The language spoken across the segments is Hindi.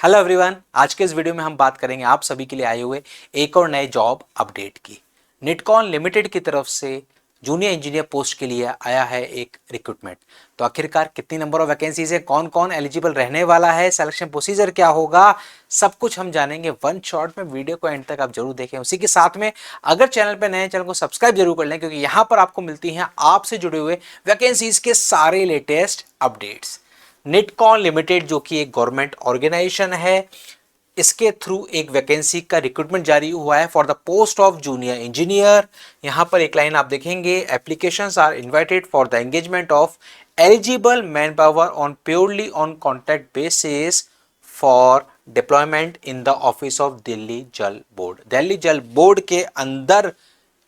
हेलो एवरीवन, आज के इस वीडियो में हम बात करेंगे आप सभी के लिए आए हुए एक और नए जॉब अपडेट की। निटकॉन लिमिटेड की तरफ से जूनियर इंजीनियर पोस्ट के लिए आया है एक रिक्रूटमेंट। तो आखिरकार कितनी नंबर ऑफ वैकेंसीज है, कौन कौन एलिजिबल रहने वाला है, सिलेक्शन प्रोसीजर क्या होगा, सब कुछ हम जानेंगे वन शॉट में। वीडियो को एंड तक आप जरूर देखें। उसी के साथ में अगर चैनल पर नए, चैनल को सब्सक्राइब जरूर कर लें, क्योंकि यहां पर आपको मिलती हैं आपसे जुड़े हुए वैकेंसीज के सारे लेटेस्ट अपडेट्स। निटकॉन लिमिटेड जो कि एक गवर्नमेंट ऑर्गेनाइजेशन है, इसके थ्रू एक वैकेंसी का रिक्रूटमेंट जारी हुआ है for the post of junior engineer. यहां पर एक लाइन आप देखेंगे, applications are invited for the engagement of eligible manpower on purely on contract basis for deployment in the office of Delhi Jal board. Delhi Jal board के अंदर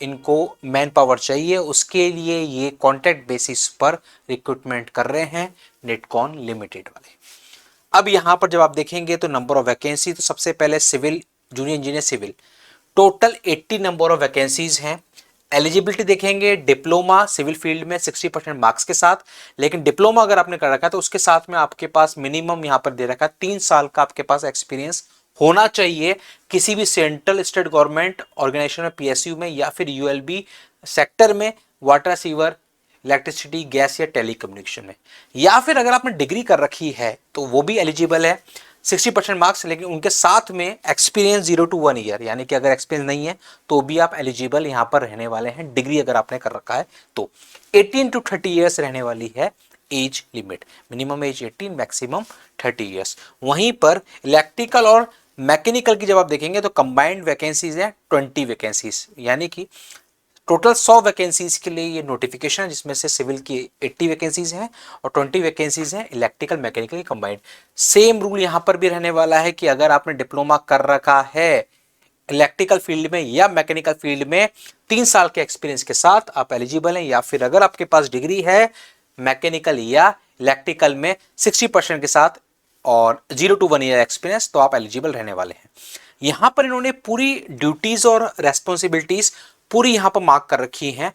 इनको मैन पावर चाहिए, उसके लिए ये कॉन्ट्रैक्ट बेसिस पर रिक्रूटमेंट कर रहे हैं निटकॉन लिमिटेड वाले। अब यहां पर जब आप देखेंगे तो नंबर ऑफ वैकेंसी, तो सबसे पहले civil junior engineer civil, total 80 number of vacancies हैं। एलिजिबिलिटी देखेंगे, डिप्लोमा सिविल फील्ड में 60% मार्क्स के साथ, लेकिन डिप्लोमा अगर आपने कर रखा है तो उसके साथ में आपके पास मिनिमम यहां पर दे रखा है 3 साल का आपके पास एक्सपीरियंस होना चाहिए किसी भी सेंट्रल स्टेट गवर्नमेंट ऑर्गेनाइजेशन में, पीएसयू में या फिर यूएलबी सेक्टर में, वाटर सीवर, इलेक्ट्रिसिटी, गैस या टेलीकम्युनिकेशन में। या फिर अगर आपने डिग्री कर रखी है तो वो भी एलिजिबल है, 60% मार्क्स, लेकिन उनके साथ में एक्सपीरियंस 0 to 1 ईयर, यानी कि अगर एक्सपीरियंस नहीं है तो भी आप एलिजिबल यहां पर रहने वाले हैं, डिग्री अगर आपने कर रखा है तो। 18 to 30 ईयर्स रहने वाली है age limit, minimum age 18, maximum 30 years. वहीं पर इलेक्ट्रिकल और मैकेनिकल की जब आप देखेंगे तो कंबाइंड वैकेंसीज है 20 वैकेंसीज, यानी कि टोटल 100 वैकेंसीज के लिए ये नोटिफिकेशन है, जिसमें से सिविल की 80 वैकेंसीज हैं और 20 वैकेंसीज हैं इलेक्ट्रिकल मैकेनिकल की कंबाइंड। सेम रूल यहां पर भी रहने वाला है कि अगर आपने डिप्लोमा कर रखा है इलेक्ट्रिकल फील्ड में या मैकेनिकल फील्ड में, 3 साल के एक्सपीरियंस के साथ आप एलिजिबल हैं, या फिर अगर आपके पास डिग्री है मैकेनिकल या इलेक्ट्रिकल में 60% के साथ और 0 to 1 ईयर एक्सपीरियंस, तो आप एलिजिबल रहने वाले हैं। यहां पर इन्होंने पूरी ड्यूटीज और रेस्पॉन्सिबिलिटीज पूरी यहां पर मार्क कर रखी हैं।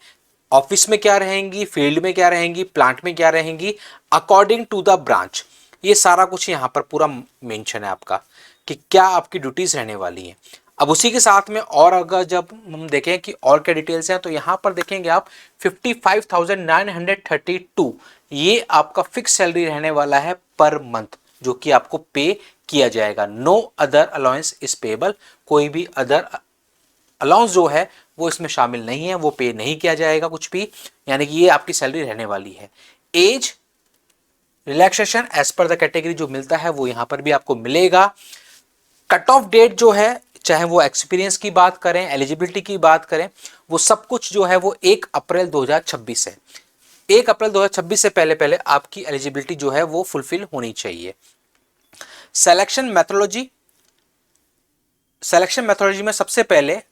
ऑफिस में क्या रहेंगी, फील्ड में क्या रहेंगी, प्लांट में क्या रहेंगी, अकॉर्डिंग टू द ब्रांच, ये सारा कुछ यहां पर पूरा मेंशन है आपका कि क्या आपकी ड्यूटीज रहने वाली हैं। अब उसी के साथ में और अगर जब हम देखें कि और क्या डिटेल्स हैं, तो यहां पर देखेंगे आप 55,932 ये आपका फिक्स सैलरी रहने वाला है पर मंथ, जो कि आपको पे किया जाएगा। No other allowance is payable, कोई भी अदर अलाउंस जो है वो इसमें शामिल नहीं है, वो पे नहीं किया जाएगा कुछ भी, यानी कि ये आपकी सैलरी रहने वाली है। Age relaxation as per the category जो मिलता है वो यहां पर भी आपको मिलेगा। कट ऑफ डेट जो है, चाहे वो एक्सपीरियंस की बात करें, एलिजिबिलिटी की बात करें, वो सब कुछ जो है वो 1 अप्रैल 2026 है। 1 अप्रैल 2026 से पहले पहले आपकी एलिजिबिलिटी जो है वो फुलफिल होनी चाहिए। सिलेक्शन मेथोडोलॉजी, सिलेक्शन मेथोडोलॉजी में सबसे पहले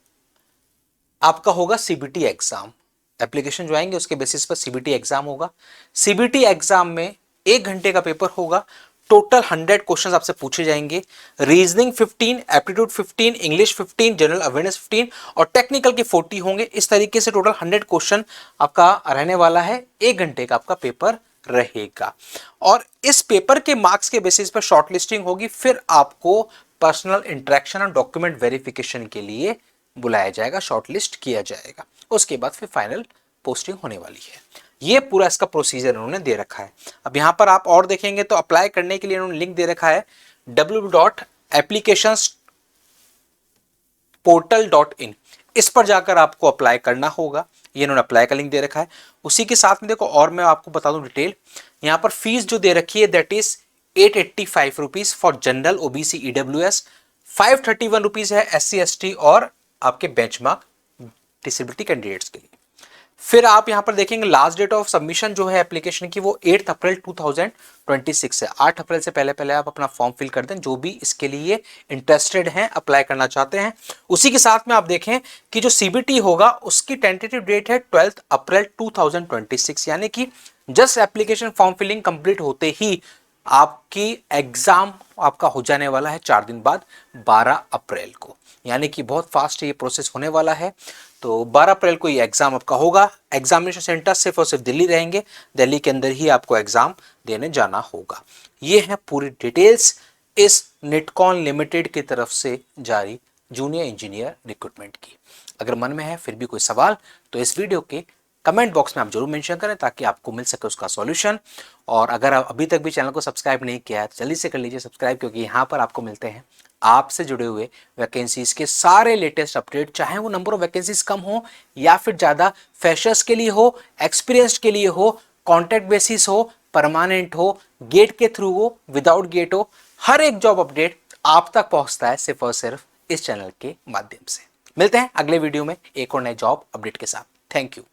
आपका होगा सीबीटी एग्जाम। एप्लीकेशन जो आएंगे उसके बेसिस पर सीबीटी एग्जाम होगा। सीबीटी एग्जाम में 1 घंटे का पेपर होगा। टोटल 100 क्वेश्चंस आपसे पूछे जाएंगे। Reasoning 15, aptitude 15, English 15, general awareness 15 और टेक्निकल के 40 होंगे। इस तरीके से टोटल 100 क्वेश्चन आपका रहने वाला है। 1 घंटे का आपका पेपर रहेगा और इस पेपर के मार्क्स के बेसिस पर शॉर्टलिस्टिंग होगी। फिर आपको पर्सनल इंटरेक्शन और डॉक्यूमेंट वेरिफिकेशन के लिए बुलाया जाएगा, शॉर्टलिस्ट किया जाएगा। उसके बाद फिर फाइनल पोस्टिंग होने वाली है। ये पूरा इसका प्रोसीजर उन्होंने दे रखा है। अब यहां पर आप और देखेंगे तो अप्लाई करने के लिए उन्होंने लिंक दे रखा है www.applicationsportal.in। इस पर जाकर आपको अप्लाई करना होगा। ये इन्होंने अप्लाई का लिंक दे रखा है। उसी के साथ में देखो और मैं आपको बता दूं डिटेल, यहां पर फीस जो दे रखी है that is 885 rupees for general, OBC, EWS, 531 rupees है SC ST और आपके बेंचमार्क डिसेबिलिटी कैंडिडेट्स के लिए। फिर आप यहां पर देखेंगे लास्ट डेट ऑफ सबमिशन जो है एप्लीकेशन की वो 8 अप्रैल 2026 है। 8 अप्रैल से पहले पहले आप अपना फॉर्म फिल कर दें, जो भी इसके लिए इंटरेस्टेड हैं, अप्लाई करना चाहते हैं। उसी के साथ में आप देखें कि जो सीबीटी होगा उसकी टेंटेटिव डेट है 12 अप्रैल 2026, यानी कि just application form filling complete होते ही आपकी एग्जाम आपका हो जाने वाला है 4 दिन बाद, 12 अप्रैल को, यानी कि बहुत फास्ट ये प्रोसेस होने वाला है। तो 12 अप्रैल को ये एग्जाम आपका होगा। एग्जामिनेशन सेंटर सिर्फ और सिर्फ दिल्ली रहेंगे, दिल्ली के अंदर ही आपको एग्जाम देने जाना होगा। ये है पूरी डिटेल्स इस निटकॉन लिमिटेड की तरफ से जारी जूनियर इंजीनियर रिक्रूटमेंट की। अगर मन में है फिर भी कोई सवाल तो इस वीडियो के कमेंट बॉक्स में आप जरूर मेंशन करें ताकि आपको मिल सके उसका सॉल्यूशन। और अगर आप अभी तक भी चैनल को सब्सक्राइब नहीं किया है तो जल्दी से कर लीजिए सब्सक्राइब, क्योंकि यहाँ पर आपको मिलते हैं आपसे जुड़े हुए वैकेंसीज के सारे लेटेस्ट अपडेट, चाहे वो नंबर ऑफ वैकेंसीज कम हो या फिर ज़्यादा, फ्रेशर्स के लिए हो, एक्सपीरियंस्ड के लिए हो, कॉन्ट्रैक्ट बेसिस हो, परमानेंट हो, गेट के थ्रू हो, विदाउट गेट हो, हर एक जॉब अपडेट आप तक पहुंचता है सिर्फ और सिर्फ इस चैनल के माध्यम से। मिलते हैं अगले वीडियो में एक और नए जॉब अपडेट के साथ। Thank you.